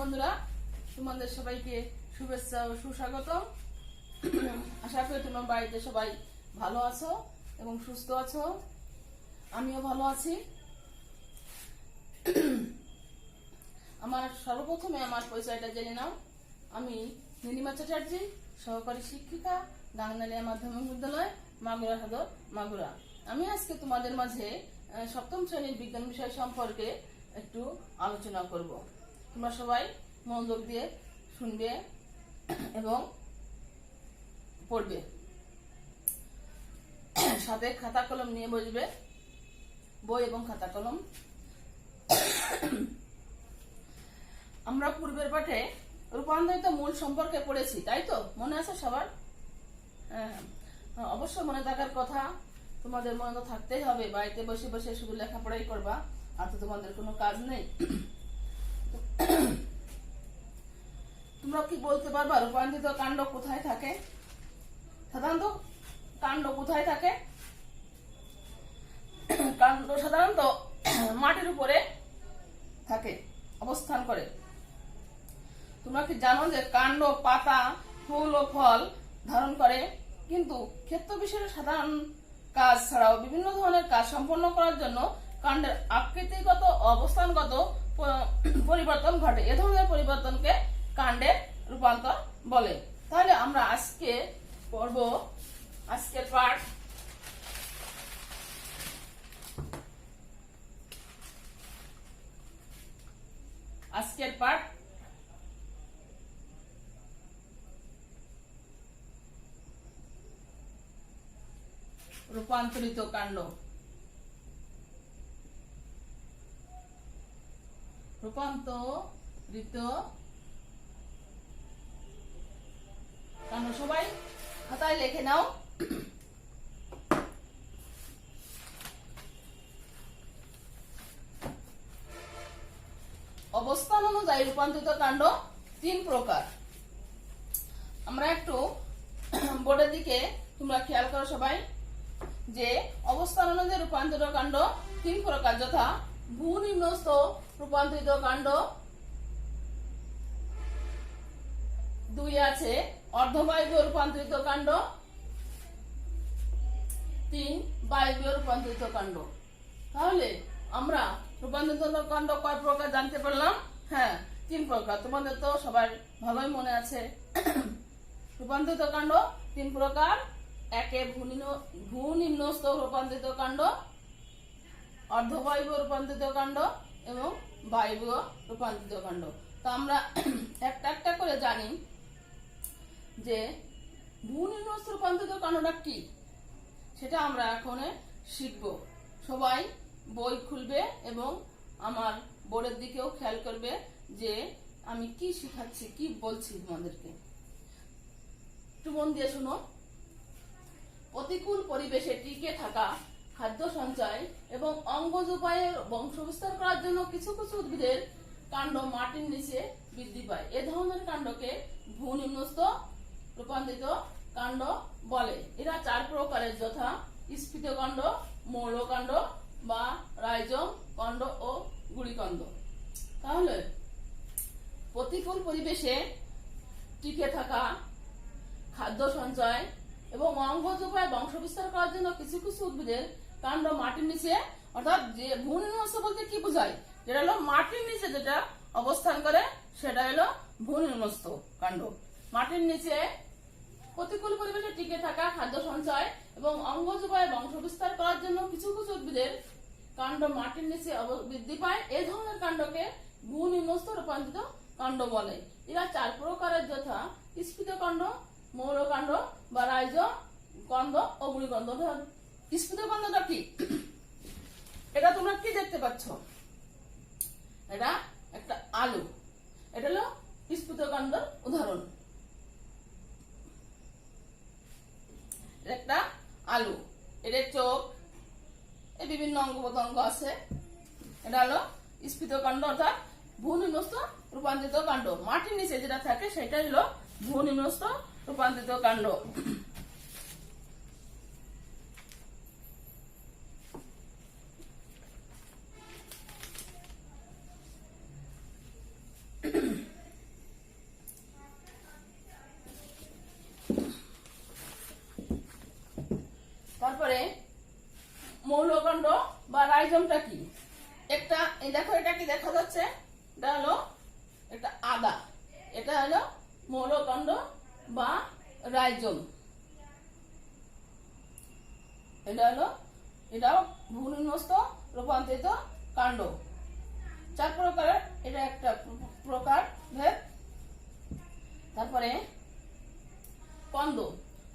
বন্ধুরা, তোমাদের সবাইকে শুভেচ্ছা ও সুস্বাগতম। আশা করি তোমার বাড়িতে সবাই ভালো আছো এবং সুস্থ আছো। আমিও ভালো আছি। আমার সর্বপ্রথমে আমার পরিচয়টা জেনে নাও। আমি নীলিমা চ্যাটার্জি, সহকারী শিক্ষিকা, ডাংনালিয়া মাধ্যমিক বিদ্যালয়, মাগুরা সদর, মাগুরা। আমি আজকে তোমাদের মাঝে সপ্তম শ্রেণীর বিজ্ঞান বিষয় সম্পর্কে একটু আলোচনা করব। তোমরা সবাই মনোযোগ দিয়ে শুনবে এবং পড়বে, সাথে খাতা কলম নিয়ে বসবে, বই এবং খাতা কলম। আমরা পূর্বের পাঠে রূপান্তরিত মূল সম্পর্কে পড়েছি, তাই তো? মনে আছে সবার? হ্যাঁ, অবশ্য মনে থাকার কথা। তোমাদের মনে তো থাকতেই হবে, বাড়িতে বসে বসে শুধু লেখাপড়াই করবা, আর তো তোমাদের কোনো কাজ নেই। তোমরা কি বলতে পারবা রূপান্তরিত কাণ্ড কোথায় থাকে? সাধারণত কাণ্ড কোথায় থাকে? কাণ্ড সাধারণত মাটির উপরে থাকে, অবস্থান করে। তোমরা কি জানো যে কাণ্ড পাতা, ফুল ও ফল ধারণ করে? কিন্তু ক্ষেত্র বিশেষের সাধারণ কাজ ছাড়াও বিভিন্ন ধরনের কাজ সম্পন্ন করার জন্য কাণ্ডের আকৃতিগত অবস্থানগত পরিবর্তন ঘটে। এ ধরনের পরিবর্তনকে কাণ্ডের রূপান্তর বলে। তাহলে আমরা আজকে পড়ব আজকের পাঠ। রূপান্তরিত কাণ্ড। রূপান্তরিত কাণ্ড সবাই খাতায় লিখে নাও। অবস্থান অনুযায়ী রূপান্তরিত কাণ্ড তিন প্রকার। আমরা একটু বোর্ডের দিকে তোমরা খেয়াল করো সবাই, যে অবস্থান অনুযায়ী রূপান্তরিত কাণ্ড তিন প্রকার, যথা ভূনিম্নস্থ রূপান্তরিত কাণ্ড, দুই আছে অর্ধবায়বীয় রূপান্তরিত কাণ্ড, তিন বায়বীয় রূপান্তরিত কাণ্ড। তাহলে আমরা রূপান্তরিত কাণ্ড কয় প্রকার জানতে পারলাম? হ্যাঁ, তিন প্রকার। তোমাদের তো সবার ভালোই মনে আছে। রূপান্তরিত কাণ্ড তিন প্রকার। একে ভূনিম্নস্থ রূপান্তরিত কাণ্ড, অর্ধবায়বীয় রূপান্তরিত কাণ্ড এবং বায়বীয় রূপান্তরিত কাণ্ড। তো আমরা একটা একটা করে জানি যে ভূনিম্নস্থ রূপান্তরিত কাণ্ডটা কি, সেটা আমরা এখন শিখব। সবাই বই খুলবে এবং আমার বোর্ডের দিকেও খেয়াল করবে যে আমি কি শিখাচ্ছি, কি বলছি তোমাদেরকে। একটু মন দিয়ে শুনো। প্রতিকূল পরিবেশে টিকে থাকা, খাদ্য সঞ্চয় এবং অঙ্গজ উপায়ে বংশ বিস্তার করার জন্য কিছু কিছু উদ্ভিদের কাণ্ড মাটির নিচে বৃদ্ধি পায়। এ ধরনের কাণ্ডকে ভূনিম্নস্থ রূপান্তরিত কাণ্ড বলে। এরা চার প্রকারের, যথা স্ফীত কাণ্ড, মৌলকাণ্ড বা রাইজম কাণ্ড ও গুড়িকাণ্ড। তাহলে প্রতিকূল পরিবেশে টিকে থাকা, খাদ্য সঞ্চয় এবং অঙ্গজ উপায়ে বংশ বিস্তার করার জন্য কিছু কিছু উদ্ভিদের কাণ্ড মাটির নিচে, অর্থাৎ যে ভূনিম্নস্থ বলতে কি বোঝায়, যেটা হলো মাটির নিচে যেটা অবস্থান করে সেটা হলো ভূনিম্নস্থ কাণ্ড। মাটির নিচে প্রতিকূল পরিবেশে টিকে থাকা, খাদ্য সঞ্চয় এবং অঙ্গজ উপায়ে বংশ বিস্তার করার জন্য কিছু কিছু উদ্ভিদের কাণ্ড মাটির নিচে বৃদ্ধি পায়। এই ধরনের কাণ্ডকে ভূনিম্নস্থ রূপান্তরিত কাণ্ড বলে। এরা চার প্রকারের, যথা স্ফীত কাণ্ড, মৌলকাণ্ড বা রাইজম কাণ্ড ও গুড়িকাণ্ড। স্ফীত কাণ্ডটা কি? এটা তোমরা কি দেখতে পাচ্ছ? এটা একটা আলু। এটা হলো স্ফীত কাণ্ডের উদাহরণ। একটা আলু, এর চোখ, এই বিভিন্ন অঙ্গ প্রত্যঙ্গ আছে। এটা হলো স্ফীত কাণ্ড, অর্থাৎ ভূনিম্নস্থ রূপান্তরিত কাণ্ড। মাটির নিচে যেটা থাকে সেটা হলো ভূনিম্নস্থ রূপান্তরিত কাণ্ড। তারপরে মৌলকাণ্ড বা রাইজমটা কি? একটা দেখো, এটা কি দেখা যাচ্ছে? এটা হলো একটা আদা, এটা হলো মৌলকাণ্ড বা রাইজম। এটাও ভূমিন্যস্ত রূপান্তরিত কাণ্ড। 4 প্রকারের এটা একটা প্রকার ভেদ। তারপরে কন্দ।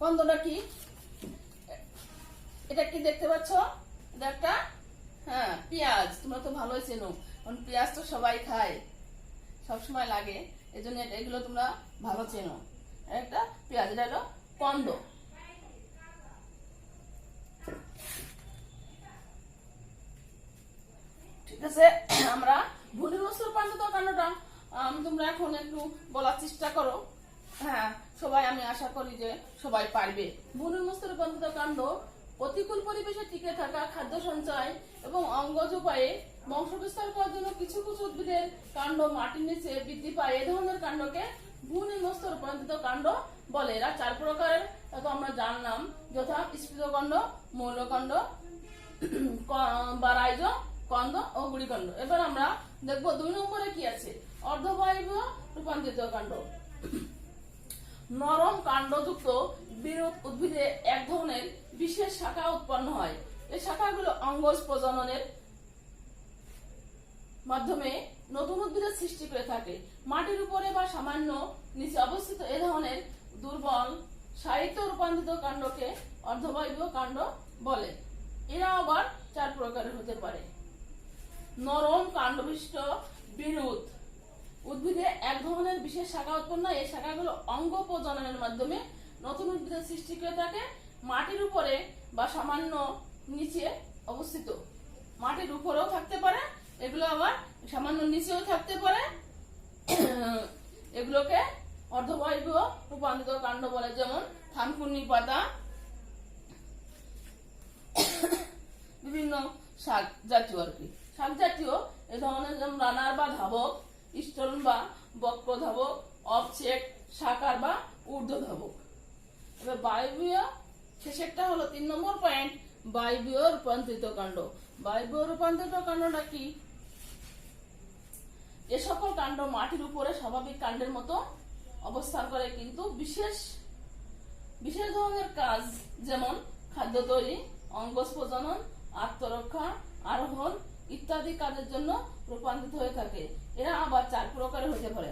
কন্দটা কি? এটা কি দেখতে পাচ্ছ? এটা একটা পেঁয়াজ। তোমরা তো ভালোই চেনো, কারণ পেঁয়াজ তো সবাই খায়, সবসময় লাগে, এই জন্য এগুলো তোমরা ভালো চেনো। একটা পেঁয়াজ, এটা হলো কন্দ। ঠিক আছে, আমরা ভূমিন্যস্ত রূপান্তরিত কাণ্ডটা তোমরা এখন একটু বলার চেষ্টা করো। হ্যাঁ, সবাই, আমি আশা করি যে সবাই পারবে। ভূমিন্যস্ত রূপান্তরিত কাণ্ড প্রতিকূল পরিবেশে টিকে থাকা, খাদ্য সঞ্চয় এবং অঙ্গজ উপায়ে বংশবিস্তার করার জন্য কিছু কিছু উদ্ভিদের কাণ্ড মাটির নিচে বৃদ্ধি পায়। এ ধরনের কাণ্ডকে ভূমিন্যস্ত রূপান্তরিত কাণ্ড বলে। এরা 4 প্রকারের, তা তো আমরা জানলাম, যথা স্ফীতকাণ্ড, মৌলকাণ্ড বা রাইজম, কন্দ ও গুড়িকাণ্ড। এবার আমরা দেখবো 2 নম্বরে কি আছে, অর্ধবায়বীয় রূপান্তরিত কাণ্ড। নরম কাণ্ডযুক্ত বিরুৎ উদ্ভিদে এক ধরনের বিশেষ শাখা উৎপন্ন হয়। এই শাখাগুলো অঙ্গজ প্রজননের মাধ্যমে নতুন উদ্ভিদের সৃষ্টি করে থাকে। মাটির উপরে বা সামান্য নিচে অবস্থিত এ ধরনের দুর্বল সাহিত্য রূপান্তরিত কাণ্ডকে অর্ধবায়বীয় কাণ্ড বলে। এরা আবার 4 প্রকারের হতে পারে। নরম কাণ্ডবিষ্ট বিরুৎ উদ্ভিদে এক ধরনের বিশেষ শাখা উৎপন্ন হয়। এই শাখাগুলো অঙ্গ প্রজননের মাধ্যমে নতুন উদ্ভিদের সৃষ্টি করে থাকে। মাটির উপরে বা সামান্য নিচে অবস্থিত। মাটির উপরেও থাকতে পারে, এগুলো আবার সামান্য নিচেও থাকতে পারে। এগুলোকে অর্ধবায়বীয় রূপান্তরিত কাণ্ড বলে। যেমন থানকুনি পাতা, বিভিন্ন শাক জাতীয় আর কি, শাক জাতীয় এ ধরনের, যেমন রানার বা ধাবক, স্টোন বা বক্র ধাবক, অবচেক, সাকার বা ঊর্ধ্ব ধাবক। এবার বায়বীয়, শেষেরটা হলো 3 নম্বর পয়েন্ট, বায়বীয় রূপান্তরিত কাণ্ড। বায়বীয় রূপান্তরিত কাণ্ডটা কি? এ সকল কাণ্ড মাটির উপরে স্বাভাবিক কাণ্ডের মতো অবস্থান করে, কিন্তু বিশেষ বিশেষ ধরনের কাজ, যেমন খাদ্য তৈরি, অঙ্গজ প্রজনন, আত্মরক্ষা, আরোহণ ইত্যাদি কাজের জন্য রূপান্তরিত হয়ে থাকে। এরা আবার 4 প্রকারের হতে পারে।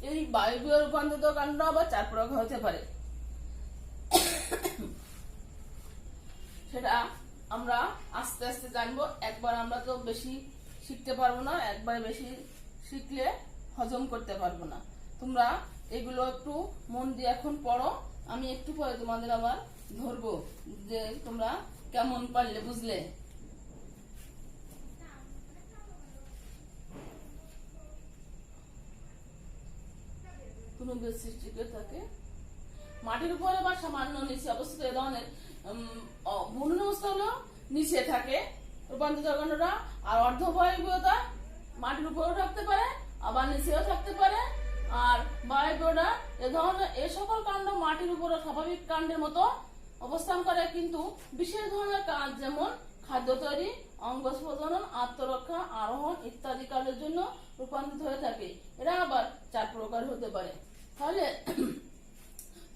এই বায়বীয় রূপান্তরিত কাণ্ড আবার 4 প্রকার হতে পারে। সেটা আমরা আস্তে আস্তে জানবো। একবার আমরা তো বেশি শিখতে পারবো না, একবার বেশি শিখলে হজম করতে পারবো না। তোমরা এগুলো একটু মন দিয়ে এখন পড়ো, আমি একটু পরে তোমাদের আবার ধরবো যে তোমরা কেমন পারলে, বুঝলে? সৃষ্টি করে থাকে মাটির উপরে বা সামান্য নিচে অবস্থিত। এ ধরনের ভূমিন্যস্ত হলো নিচে থাকে রূপান্তরিত কাণ্ডটা, আর অর্ধবায়বীয়তা মাটির উপরেও থাকতে পারে, আবার নিচেও থাকতে পারে। আর বায়বীয়টা এ সকল কাণ্ড মাটির উপরে স্বাভাবিক কাণ্ডের মতো অবস্থান করে, কিন্তু বিশেষ ধরনের কাজ, যেমন খাদ্য তৈরি, অঙ্গজ প্রজনন, আত্মরক্ষা, আরোহণ ইত্যাদি কাজের জন্য রূপান্তরিত হয়ে থাকে। এরা আবার 4 প্রকার হতে পারে। তাহলে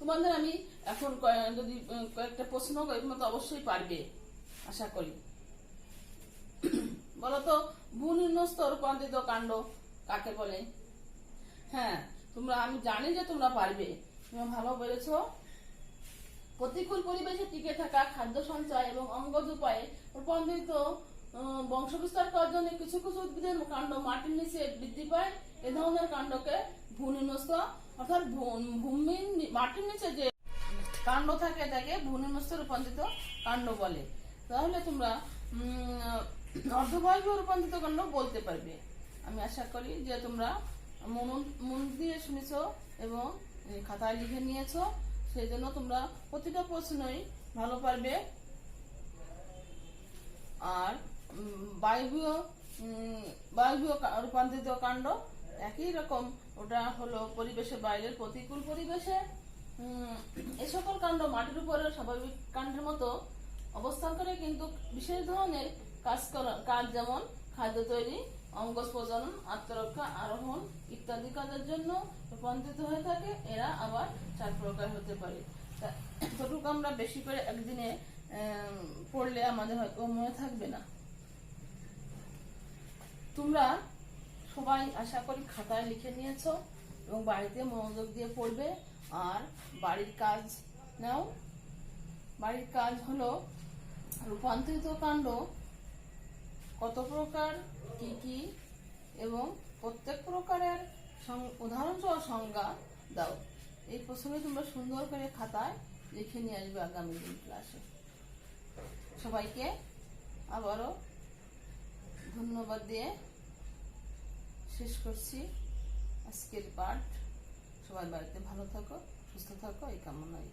তোমাদের আমি এখন যদি কয়েকটা প্রশ্ন করি, তো অবশ্যই পারবে আশা করি। বলতো ভূমিন্যস্ত রূপান্তরিত কাণ্ড কাকে বলে? হ্যাঁ, তোমরা, আমি জানি যে তোমরা পারবে, তোমরা ভালো বলেছো। প্রতিকূল পরিবেশে টিকে থাকা, খাদ্য সঞ্চয় এবং অঙ্গজ উপায়ে রূপান্তরিত বংশবিস্তার করার জন্য কিছু কিছু উদ্ভিদের কাণ্ড মাটির নিচে বৃদ্ধি পায়। এ ধরনের কাণ্ডকে ভূমিন্যস্ত, অর্থাৎ মাটির নিচে যে কাণ্ড থাকে তাকে ভূমিন্যস্ত রূপান্তরিত কাণ্ড বলে। তাহলে তোমরা অর্ধবায়বীয় রূপান্তরিত কাণ্ড বলতে পারবে। আমি আশা করি যে তোমরা মন দিয়ে শুনেছো এবং খাতায় লিখে নিয়েছো, সেই জন্য তোমরা প্রতিটা প্রশ্নই ভালো পারবে। আর বায়বীয় রূপান্তরিত কাণ্ড একই রকম, ওটা হলো পরিবেশের বাইরের প্রতিকূল পরিবেশে উম, এই সকল কাণ্ড মাটির উপরে স্বাভাবিক কাণ্ডের মতো অবস্থান করে, কিন্তু বিশেষ ধরনের কাজ যেমন খাদ্য তৈরি, অঙ্গ প্রজনন, আত্মরক্ষা, আরোহণ ইত্যাদি কাজের জন্য রূপান্তরিত হয়ে থাকে। এরা আবার 4 প্রকার হতে পারে। এতটুকু আমরা বেশি করে একদিনে পড়লে আমাদের হয়তো মনে থাকবে না। তোমরা সবাই আশা করি খাতায় লিখে নিয়েছো এবং বাড়িতে মনোযোগ দিয়ে পড়বে। আর বাড়ির কাজ নাও। বাড়ির কাজ হলো রূপান্তরিত কাণ্ড কত প্রকার, কি কি, এবং প্রত্যেক প্রকারের উদাহরণ সহ সংজ্ঞা দাও। এই প্রশ্নে তোমরা সুন্দর করে খাতায় লিখে নিয়ে আসবে আগামী দিন ক্লাসে। সবাইকে আবারও ধন্যবাদ দিয়ে শেষ করছি আজকের পাঠ। সবাই বাড়িতে ভালো থাকো, সুস্থ থাকো এই কামনায়।